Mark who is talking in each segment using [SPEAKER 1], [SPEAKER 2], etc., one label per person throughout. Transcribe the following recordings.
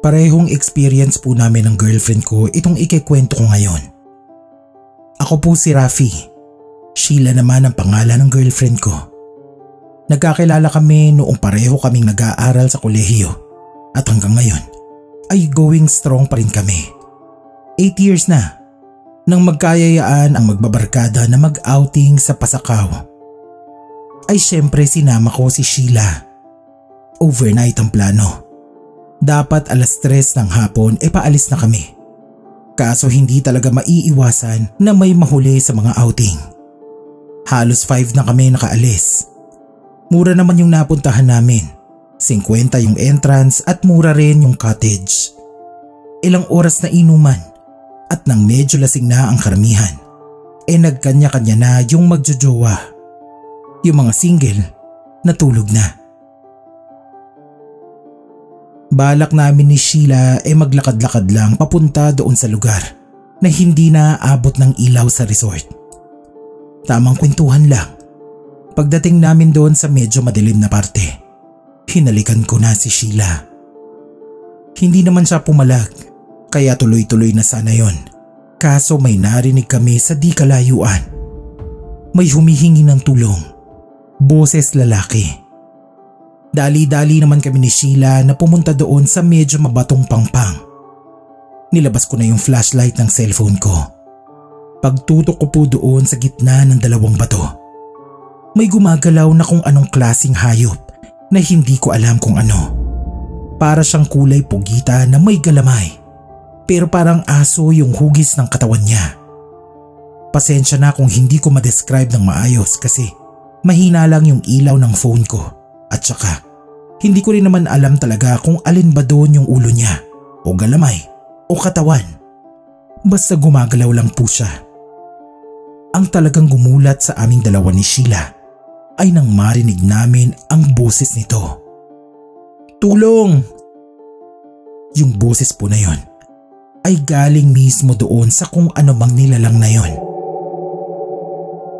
[SPEAKER 1] Parehong experience po namin ng girlfriend ko itong ikikwento ko ngayon. Ako po si Rafi. Sheila naman ang pangalan ng girlfriend ko. Nagkakilala kami noong pareho kaming nag-aaral sa kolehiyo at hanggang ngayon ay going strong pa rin kami. 8 years na nang magkayayaan ang magbabarkada na mag-outing sa Pasakaw. Ay syempre sinama ko si Sheila. Overnight ang plano. Dapat 3:00 ng hapon paalis na kami. Kaso hindi talaga maiiwasan na may mahuli sa mga outing. Halos 5 na kami nakaalis. Mura naman yung napuntahan namin. 50 yung entrance at mura rin yung cottage. Ilang oras na inuman at nang medyo lasing na ang karamihan, nagkanya-kanya na yung magjojowa. Yung mga single, natulog na. Balak namin ni Sheila maglakad-lakad lang papunta doon sa lugar na hindi na aabot ng ilaw sa resort. Tamang kwentuhan lang. Pagdating namin doon sa medyo madilim na parte, hinalikan ko na si Sheila. Hindi naman siya pumalag, kaya tuloy-tuloy na sana yon. Kaso may narinig kami sa di kalayuan. May humihingi ng tulong. Boses lalaki. Dali-dali naman kami ni Sheila na pumunta doon sa medyo mabatong pangpang. Nilabas ko na yung flashlight ng cellphone ko. Pagtutok ko po doon sa gitna ng 2 bato, may gumagalaw na kung anong klaseng hayop na hindi ko alam kung ano. Para siyang kulay pugita na may galamay, pero parang aso yung hugis ng katawan niya. Pasensya na kung hindi ko ma-describe ng maayos kasi mahina lang yung ilaw ng phone ko. At saka, hindi ko rin naman alam talaga kung alin ba doon yung ulo niya, o galamay, o katawan. Basta gumagalaw lang po siya. Ang talagang gumulat sa aming dalawa ni Sheila ay nang marinig namin ang boses nito. Tulong! Yung boses po na yon ay galing mismo doon sa kung ano mang nilalang na yon.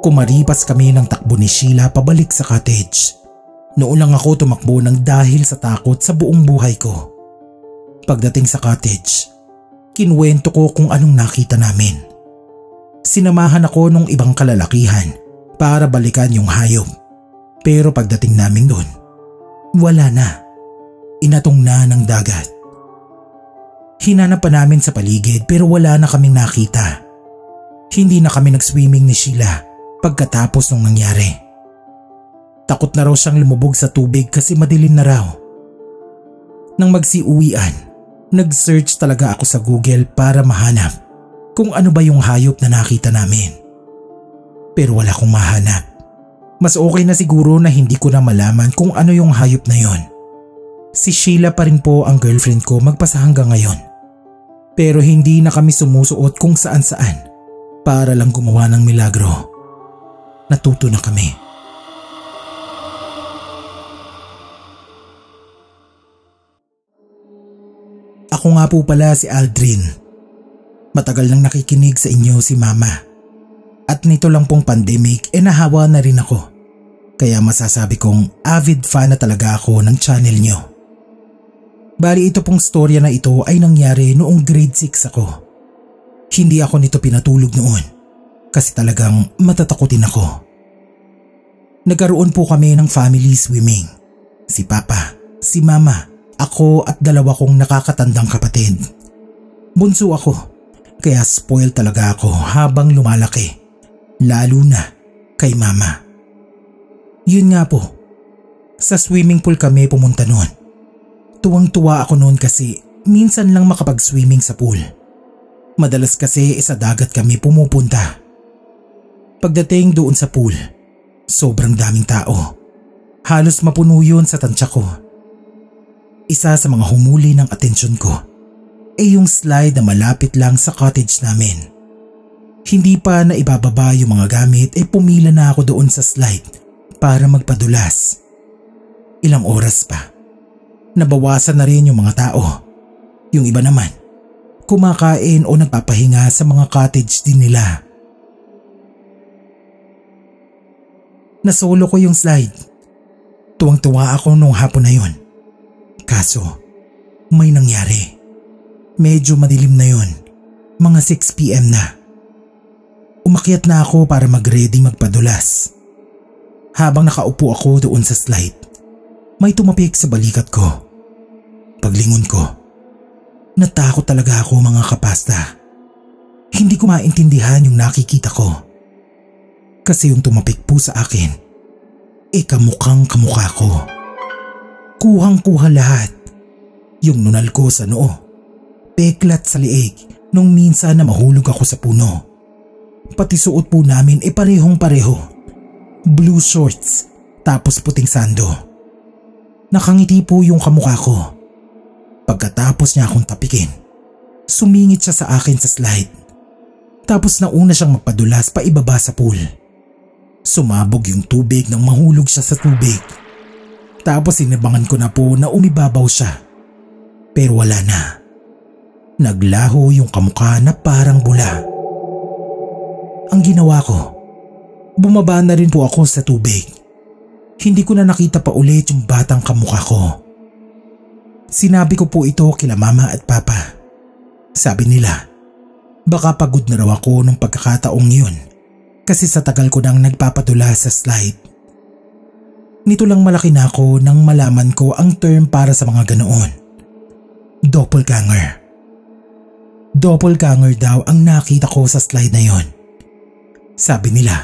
[SPEAKER 1] Kumaripas kami ng takbo ni Sheila pabalik sa cottage. Noon lang ako tumakbo ng dahil sa takot sa buong buhay ko. Pagdating sa cottage, kinuwento ko kung anong nakita namin. Sinamahan ako ng ibang kalalakihan para balikan yung hayop. Pero pagdating namin doon, wala na. Inatong na ng dagat. Hinanap pa namin sa paligid pero wala na kaming nakita. Hindi na kami nag-swimming ni Sheila pagkatapos nung nangyari. Takot na raw siyang lumubog sa tubig kasi madilim na raw. Nang magsiuwian, nag-search talaga ako sa Google para mahanap kung ano ba yung hayop na nakita namin. Pero wala akong mahanap. Mas okay na siguro na hindi ko na malaman kung ano yung hayop na yon. Si Sheila pa rin po ang girlfriend ko magpasa hanggang ngayon. Pero hindi na kami sumusuot kung saan-saan para lang gumawa ng milagro. Natuto na kami. Ako nga po pala si Aldrin. Matagal nang nakikinig sa inyo si Mama. At nito lang pong pandemic nahawa na rin ako. Kaya masasabi kong avid fan na talaga ako ng channel nyo. Bali ito pong storya na ito ay nangyari noong grade 6 ako. Hindi ako nito pinatulog noon kasi talagang matatakutin ako. Nagkaroon po kami ng family swimming. Si Papa, si Mama, ako at 2 kong nakakatandang kapatid. Bunso ako, kaya spoil talaga ako habang lumalaki. Lalo na kay Mama. Yun nga po, sa swimming pool kami pumunta noon. Tuwang-tuwa ako noon kasi minsan lang makapag-swimming sa pool. Madalas kasi sa dagat kami pumupunta. Pagdating doon sa pool, sobrang daming tao. Halos mapuno yun sa tansya ko. Isa sa mga humuli ng atensyon ko yung slide na malapit lang sa cottage namin. Hindi pa na ibababa yung mga gamit pumila na ako doon sa slide para magpadulas. Ilang oras pa. Nabawasan na rin yung mga tao. Yung iba naman, kumakain o nagpapahinga sa mga cottage din nila. Nasolo ko yung slide. Tuwang-tuwa ako nung hapon na yun. Kaso, may nangyari. Medyo madilim na yon, mga 6 PM na. Umakyat na ako para mag-ready magpadulas. Habang nakaupo ako doon sa slide, may tumapik sa balikat ko. Paglingon ko, natakot talaga ako mga kapasta. Hindi ko maintindihan yung nakikita ko. Kasi yung tumapik po sa akin, kamukhang kamukha ko. Kuhang-kuha lahat. Yung nunal ko sa noo, peklat sa liig nung minsan na mahulog ako sa puno. Pati suot po namin parehong pareho. Blue shorts tapos puting sando. Nakangiti po yung kamukha ko. Pagkatapos niya akong tapikin, sumingit siya sa akin sa slide. Tapos nauna siyang magpadulas pa ibaba sa pool. Sumabog yung tubig nang mahulog siya sa tubig. Tapos sinabangan ko na po na umibabaw siya. Pero wala na. Naglaho yung kamukha na parang bula. Ang ginawa ko, bumaba na rin po ako sa tubig. Hindi ko na nakita pa ulit yung batang kamukha ko. Sinabi ko po ito kila mama at papa. Sabi nila, baka pagod na raw ako nung pagkakataong yun kasi sa tagal ko nang nagpapadula sa slide. Nito lang malaki na ako nang malaman ko ang term para sa mga ganoon. Doppelganger. Doppelganger daw ang nakita ko sa slide na yon. Sabi nila,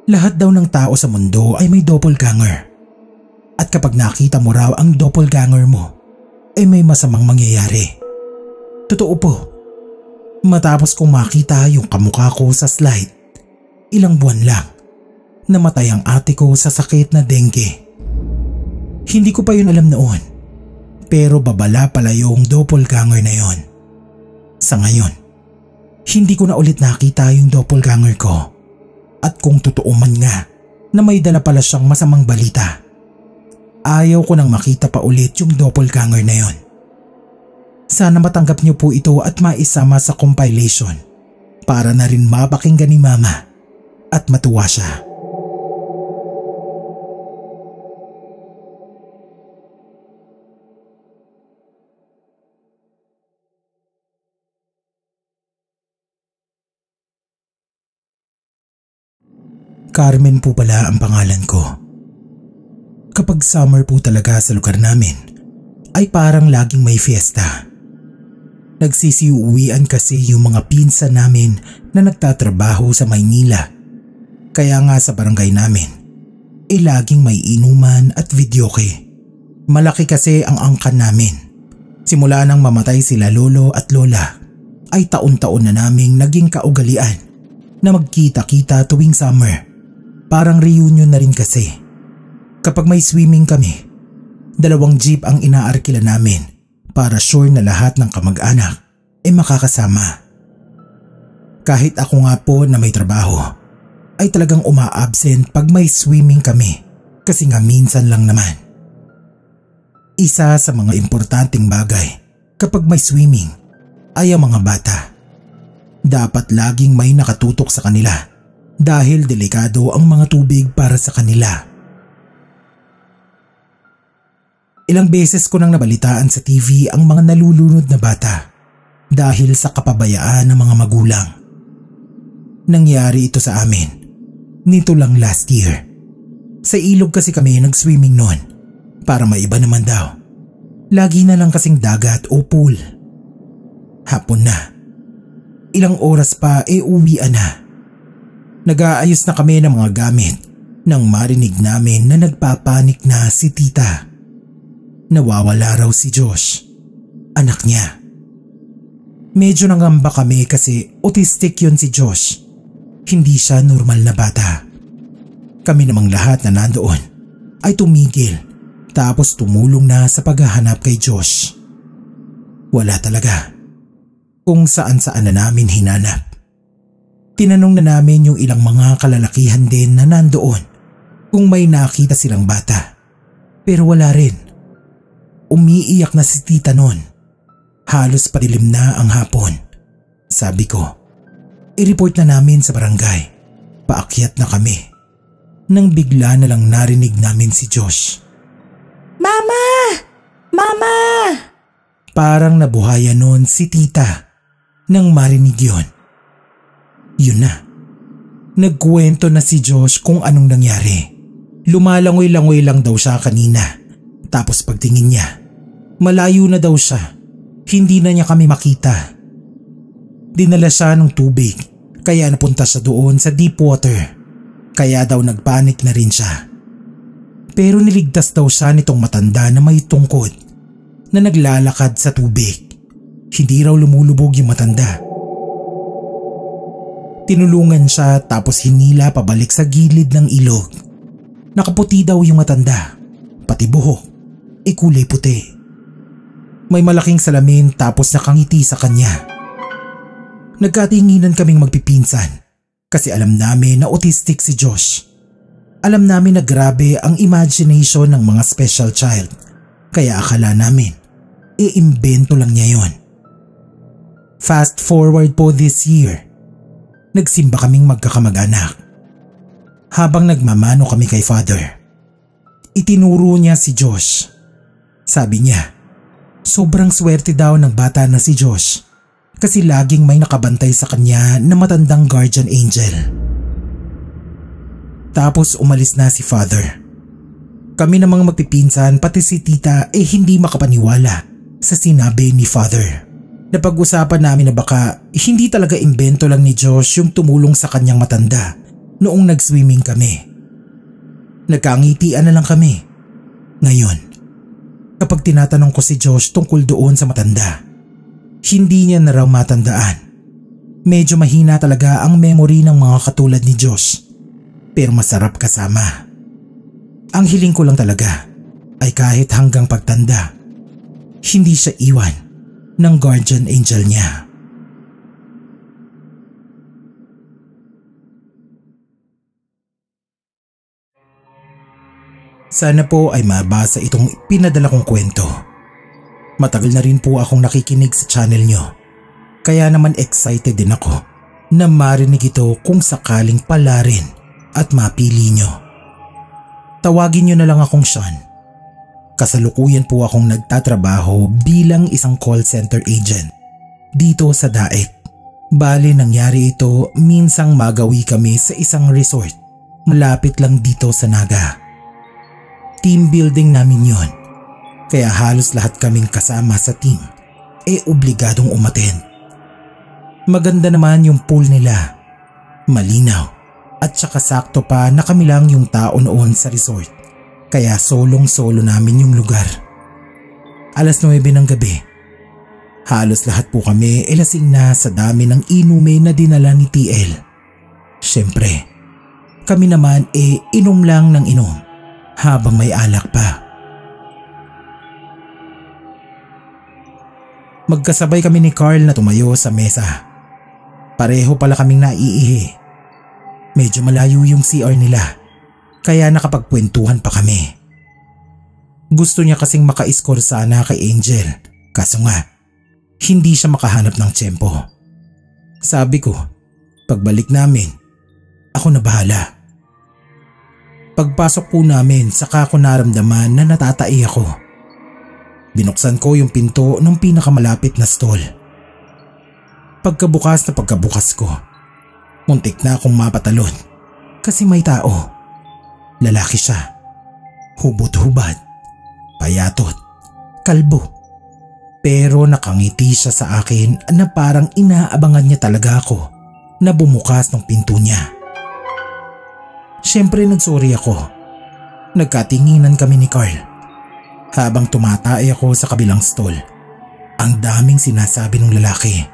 [SPEAKER 1] lahat daw ng tao sa mundo ay may doppelganger. At kapag nakita mo raw ang doppelganger mo, may masamang mangyayari. Totoo po. Matapos kong makita yung kamukha ko sa slide, ilang buwan lang, namatay ang ate ko sa sakit na dengue. Hindi ko pa yun alam noon, pero babala pala yung doppelganger na yon. Sa ngayon, hindi ko na ulit nakita yung doppelganger ko. At kung totoo man nga na may dala pala siyang masamang balita, ayaw ko nang makita pa ulit yung doppelganger na yon. Sana matanggap niyo po ito at maisama sa compilation para na rin mapakinggan ni mama at matuwa siya. Carmen po pala ang pangalan ko. Kapag summer po talaga sa lugar namin, ay parang laging may fiesta. Nagsisiuwian kasi yung mga pinsan namin na nagtatrabaho sa Maynila. Kaya nga sa barangay namin, laging may inuman at videoke. Malaki kasi ang angkan namin. Simula nang mamatay sila lolo at lola, ay taon-taon na naming naging kaugalian na magkita-kita tuwing summer. Parang reunion na rin kasi. Kapag may swimming kami, 2 jeep ang inaarkila namin para sure na lahat ng kamag-anak makakasama. Kahit ako nga po na may trabaho, ay talagang uma-absent pag may swimming kami kasi nga minsan lang naman. Isa sa mga importanteng bagay kapag may swimming ay ang mga bata. Dapat laging may nakatutok sa kanila dahil delikado ang mga tubig para sa kanila. Ilang beses ko nang nabalitaan sa TV ang mga nalulunod na bata dahil sa kapabayaan ng mga magulang. Nangyari ito sa amin nito lang last year. Sa ilog kasi kami nag-swimming noon para maiba naman daw. Lagi na lang kasing dagat o pool. Hapon na. Ilang oras pa uwian na. Nag-aayos na kami ng mga gamit nang marinig namin na nagpapanik na si tita. Nawawala raw si Josh, anak niya. Medyo nangamba kami kasi autistic yun si Josh. Hindi siya normal na bata. Kami namang lahat na nandoon ay tumigil tapos tumulong na sa paghahanap kay Josh. Wala talaga. Kung saan-saan na namin hinanap. Tinanong na namin yung ilang mga kalalakihan din na nandoon kung may nakita silang bata. Pero wala rin. Umiiyak na si tita noon. Halos padilim na ang hapon. Sabi ko, i-report na namin sa barangay. Paakyat na kami. Nang bigla na lang narinig namin si Josh.
[SPEAKER 2] Mama! Mama!
[SPEAKER 1] Parang nabuhayan nun si tita nang marinig yun. Yun na. Nagkwento na si Josh kung anong nangyari. Lumalangoy-langoy lang daw siya kanina. Tapos pagtingin niya, malayo na daw siya. Hindi na niya kami makita. Dinala siya ng tubig kaya napunta siya doon sa deep water. Kaya daw nagpanik na rin siya. Pero niligtas daw siya nitong matanda na may tungkod na naglalakad sa tubig. Hindi raw lumulubog yung matanda. Tinulungan siya tapos hinila pabalik sa gilid ng ilog. Nakaputi daw yung matanda, pati buhok, kulay puti. May malaking salamin tapos nakangiti sa kanya. Nagkatinginan kaming magpipinsan kasi alam namin na autistic si Josh. Alam namin na grabe ang imagination ng mga special child kaya akala namin iimbento lang niya yon. Fast forward po this year, nagsimba kaming magkakamag-anak. Habang nagmamano kami kay Father, itinuro niya si Josh. Sabi niya, sobrang swerte daw ng bata na si Josh kasi laging may nakabantay sa kanya na matandang guardian angel. Tapos umalis na si Father. Kami namang magpipinsan pati si tita hindi makapaniwala sa sinabi ni Father. Napag-usapan namin na baka hindi talaga imbento lang ni Josh yung tumulong sa kanyang matanda noong nag-swimming kami. Nagkangitian na lang kami. Ngayon, kapag tinatanong ko si Josh tungkol doon sa matanda, hindi niya na raw matandaan. Medyo mahina talaga ang memory ng mga katulad ni Josh, pero masarap kasama. Ang hiling ko lang talaga ay kahit hanggang pagtanda, hindi siya iwan ng guardian angel niya. Sana po ay mabasa itong pinadala kong kwento. Matagal na rin po akong nakikinig sa channel nyo. Kaya naman excited din ako na marinig ito kung sakaling pala rin at mapili nyo. Tawagin nyo na lang akong Sean. Kasalukuyan po akong nagtatrabaho bilang isang call center agent dito sa Daet. Bale nangyari ito minsang magawi kami sa isang resort malapit lang dito sa Naga. Team building namin yon, kaya halos lahat kaming kasama sa team obligadong umattend. Maganda naman yung pool nila, malinaw at saka sakto pa na kami lang yung tao noon sa resort. Kaya solong-solo namin yung lugar. 9:00 ng gabi. Halos lahat po kami lasing na sa dami ng inumin na dinala ni TL. Siyempre, kami naman inom lang ng inom habang may alak pa. Magkasabay kami ni Carl na tumayo sa mesa. Pareho pala kaming naiihi. Medyo malayo yung CR nila. Kaya nakapagkwentuhan pa kami. Gusto niya kasing maka-score sana kay Angel. Kaso nga, hindi siya makahanap ng tiyempo. Sabi ko, pagbalik namin, ako na bahala. Pagpasok po namin, saka ko naramdaman na natatai ako. Binuksan ko yung pinto ng pinakamalapit na stall. Pagkabukas ko, muntik na akong mapatalon kasi may tao. Lalaki siya, hubot-hubad, payatot, kalbo. Pero nakangiti siya sa akin na parang inaabangan niya talaga ako na bumukas ng pinto niya. Siyempre nagsorry ako. Nagkatinginan kami ni Carl. Habang tumatay ako sa kabilang stall, ang daming sinasabi ng lalaki.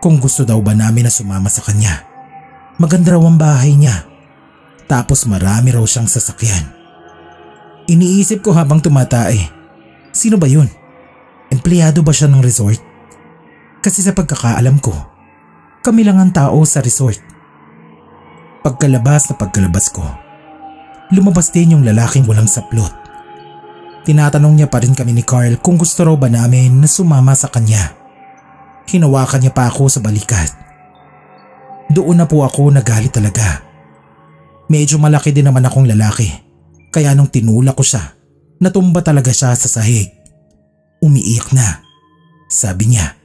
[SPEAKER 1] Kung gusto daw ba namin na sumama sa kanya. Maganda raw ang bahay niya. Tapos marami raw siyang sasakyan. Iniisip ko habang tumatay, sino ba yun? Empleyado ba siya ng resort? Kasi sa pagkakaalam ko, kami lang ang tao sa resort. Pagkalabas ko, lumabas din yung lalaking walang saplot. Tinatanong niya pa rin kami ni Carl kung gusto raw ba namin na sumama sa kanya. Hinawakan niya pa ako sa balikat. Doon na po ako nagalit talaga. Medyo malaki din naman akong lalaki, kaya nung tinulak ko siya, natumba talaga siya sa sahig. Umiiyak na sabi niya.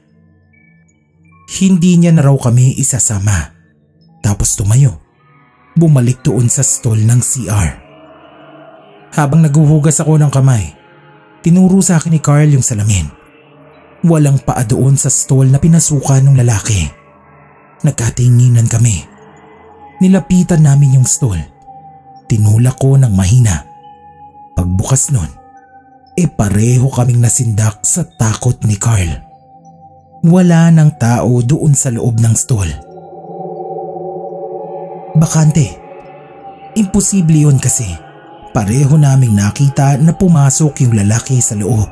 [SPEAKER 1] Hindi niya na raw kami isasama. Tapos tumayo. Bumalik doon sa stall ng CR. Habang naguhugas ako ng kamay, tinuro sa akin ni Carl yung salamin. Walang paa doon sa stall na pinasukan ng lalaki. Nagkatinginan kami. Nilapitan namin yung stall. Tinulak ko ng mahina. Pagbukas nun, pareho kaming nasindak sa takot ni Carl. Wala nang tao doon sa loob ng stall. Bakante. Imposible yun kasi pareho naming nakita na pumasok yung lalaki sa loob.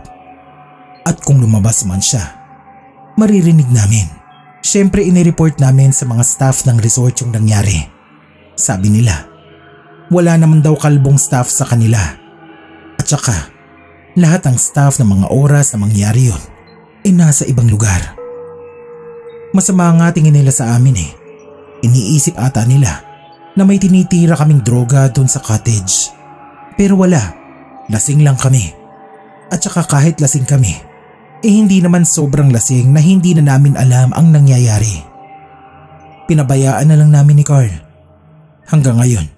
[SPEAKER 1] At kung lumabas man siya, maririnig namin. Siyempre inireport namin sa mga staff ng resort yung nangyari. Sabi nila, wala naman daw kalbong staff sa kanila. At saka, lahat ng staff ng mga oras na mangyari yun nasa ibang lugar. Masama nga tingin nila sa amin Iniisip ata nila na may tinitira kaming droga doon sa cottage. Pero wala, lasing lang kami. At saka kahit lasing kami, hindi naman sobrang lasing na hindi na namin alam ang nangyayari. Pinabayaan na lang namin ni Carl. Hanggang ngayon,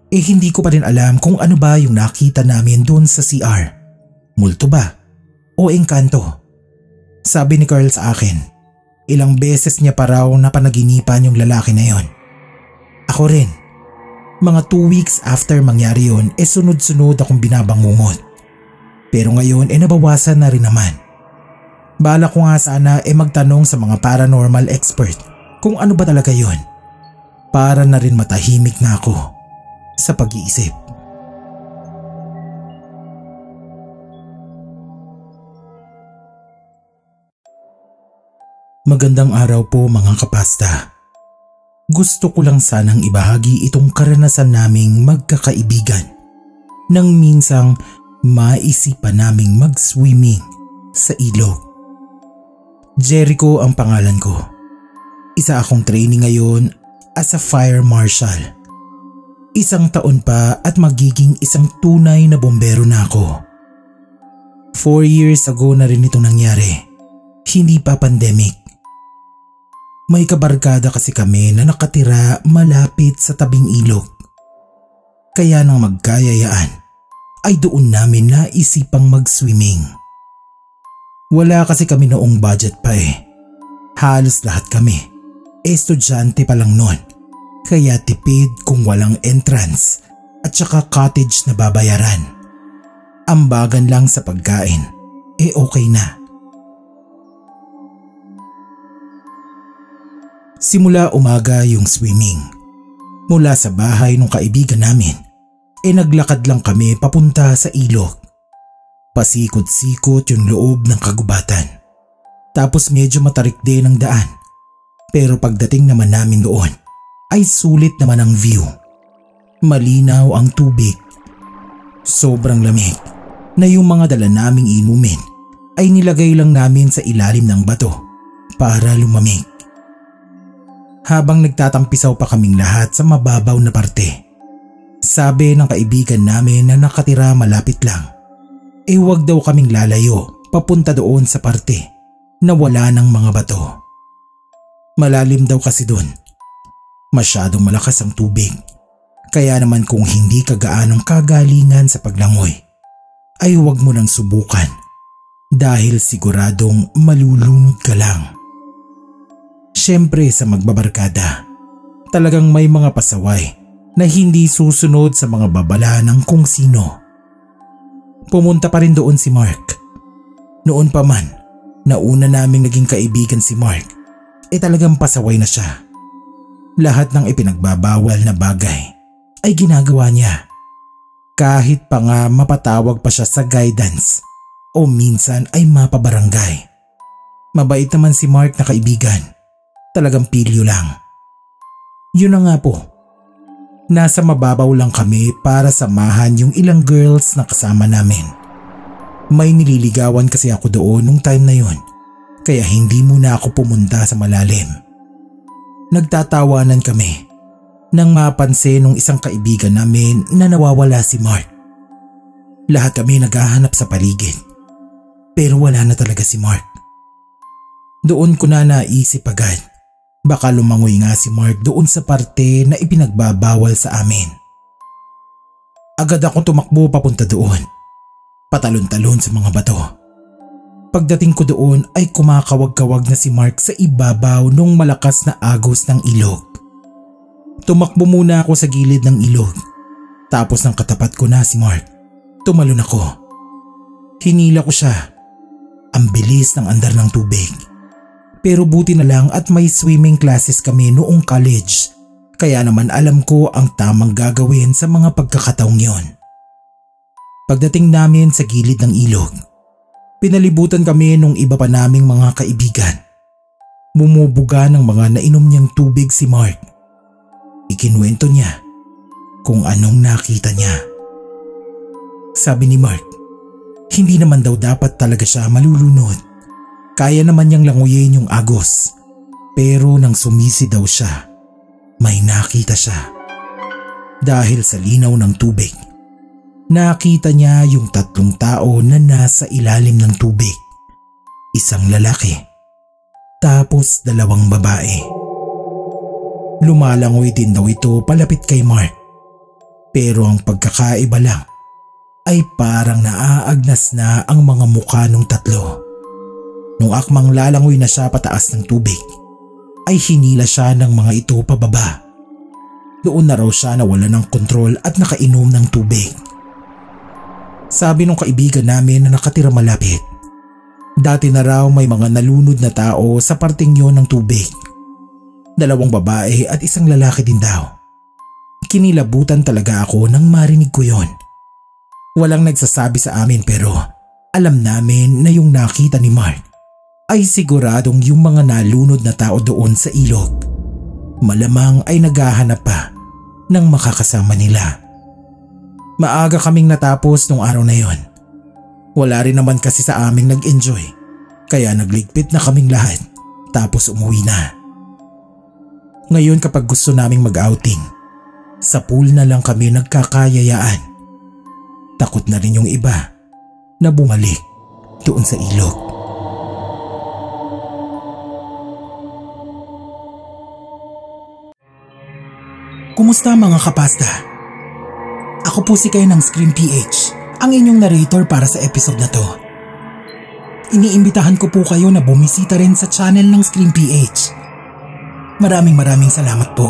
[SPEAKER 1] hindi ko pa rin alam kung ano ba yung nakita namin doon sa CR. Multo ba? O engkanto? Sabi ni Carl sa akin, ilang beses niya pa raw napanaginipan yung lalaki na yon. Ako rin. Mga 2 weeks after mangyari yon, sunod-sunod akong binabangungot. Pero ngayon nabawasan na rin naman. Bala ko nga sana magtanong sa mga paranormal expert kung ano ba talaga yon. Para na rin matahimik na ako sa pag-iisip. Magandang araw po mga kapasta. Gusto ko lang sanang ibahagi itong karanasan naming magkakaibigan nang minsang maisipan naming mag-swimming sa ilog. Jericho ang pangalan ko. Isa akong training ngayon as a fire marshal. 1 taon pa at magiging isang tunay na bombero na ako. 4 years ago na rin ito nangyari. Hindi pa pandemic. May kabarkada kasi kami na nakatira malapit sa tabing ilog. Kaya nang magkayayaan ay doon namin naisipang mag-swimming. Wala kasi kami noong budget pa Halos lahat kami estudyante pa lang noon. Kaya tipid kung walang entrance at saka cottage na babayaran. Ambagan lang sa pagkain, okay na. Simula umaga yung swimming. Mula sa bahay ng kaibigan namin, naglakad lang kami papunta sa ilog. Pasikot-sikot yung loob ng kagubatan. Tapos medyo matarik din ang daan. Pero pagdating naman namin doon, ay sulit naman ang view. Malinaw ang tubig. Sobrang lamig na yung mga dala naming inumin ay nilagay lang namin sa ilalim ng bato para lumamig. Habang nagtatampisaw pa kaming lahat sa mababaw na parte, sabi ng kaibigan namin na nakatira malapit lang, wag daw kaming lalayo papunta doon sa parte na wala ng mga bato. Malalim daw kasi doon. Masyadong malakas ang tubig. Kaya naman kung hindi ka gaanong kagalingan sa paglangoy, ay huwag mo nang subukan dahil siguradong malulunod ka lang. Siyempre sa magbabarkada, talagang may mga pasaway na hindi susunod sa mga babala ng kung sino. Pumunta pa rin doon si Mark. Noon pa man, nauna naming naging kaibigan si Mark, talagang pasaway na siya. Lahat ng ipinagbabawal na bagay ay ginagawa niya. Kahit pa nga mapatawag pa siya sa guidance o minsan ay mapabarangay. Mabait naman si Mark na kaibigan. Talagang pilyo lang. Yun na nga po. Nasa mababaw lang kami para samahan yung ilang girls na kasama namin. May nililigawan kasi ako doon nung time na yun. Kaya hindi muna ako pumunta sa malalim. Nagtatawanan kami nang mapansin ng isang kaibigan namin na nawawala si Mark. Lahat kami naghahanap sa paligid. Pero wala na talaga si Mark. Doon ko na naisip agad. Baka lumangoy nga si Mark doon sa parte na ipinagbabawal sa amin. Agad ako tumakbo papunta doon. Patalon-talon sa mga bato. Pagdating ko doon ay kumakawag-kawag na si Mark sa ibabaw ng malakas na agos ng ilog. Tumakbo muna ako sa gilid ng ilog. Tapos nang katapat ko na si Mark, tumalon ako. Hinila ko siya. Ang bilis ng andar ng tubig. Pero buti na lang at may swimming classes kami noong college. Kaya naman alam ko ang tamang gagawin sa mga pagkakataong yon. Pagdating namin sa gilid ng ilog, pinalibutan kami nung iba pa naming mga kaibigan. Bumubuga ng mga nainom niyang tubig si Mark. Ikinuwento niya kung anong nakita niya. Sabi ni Mark, hindi naman daw dapat talaga siya malulunod. Kaya naman niyang languyin yung agos. Pero nang sumisi daw siya, may nakita siya. Dahil sa linaw ng tubig, nakita niya yung 3 tao na nasa ilalim ng tubig. Isang lalaki, tapos 2 babae. Lumalangoy din daw ito palapit kay Mark. Pero ang pagkakaiba lang ay parang naaagnas na ang mga mukha ng 3. Nung akmang lalangoy na siya pataas ng tubig, ay hinila siya ng mga ito pababa. Doon na raw siya nawala ng kontrol at nakainom ng tubig. Sabi nung kaibigan namin na nakatira malapit, dati na raw may mga nalunod na tao sa parting yon ng tubig. 2 babae at 1 lalaki din daw. Kinilabutan talaga ako nang marinig ko yon. Walang nagsasabi sa amin pero alam namin na yung nakita ni Mark ay siguradong yung mga nalunod na tao doon sa ilog. Malamang ay naghahanap pa ng makakasama nila. Maaga kaming natapos nung araw na yon. Wala rin naman kasi sa aming nag-enjoy, kaya nagligpit na kaming lahat tapos umuwi na. Ngayon kapag gusto naming mag-outing, sa pool na lang kami nagkakayayaan. Takot na rin yung iba na bumalik doon sa ilog. Kumusta mga kapasta? Ako po si Kay ng Scream PH, ang inyong narrator para sa episode na to. Iniimbitahan ko po kayo na bumisita rin sa channel ng Scream PH. Maraming salamat po.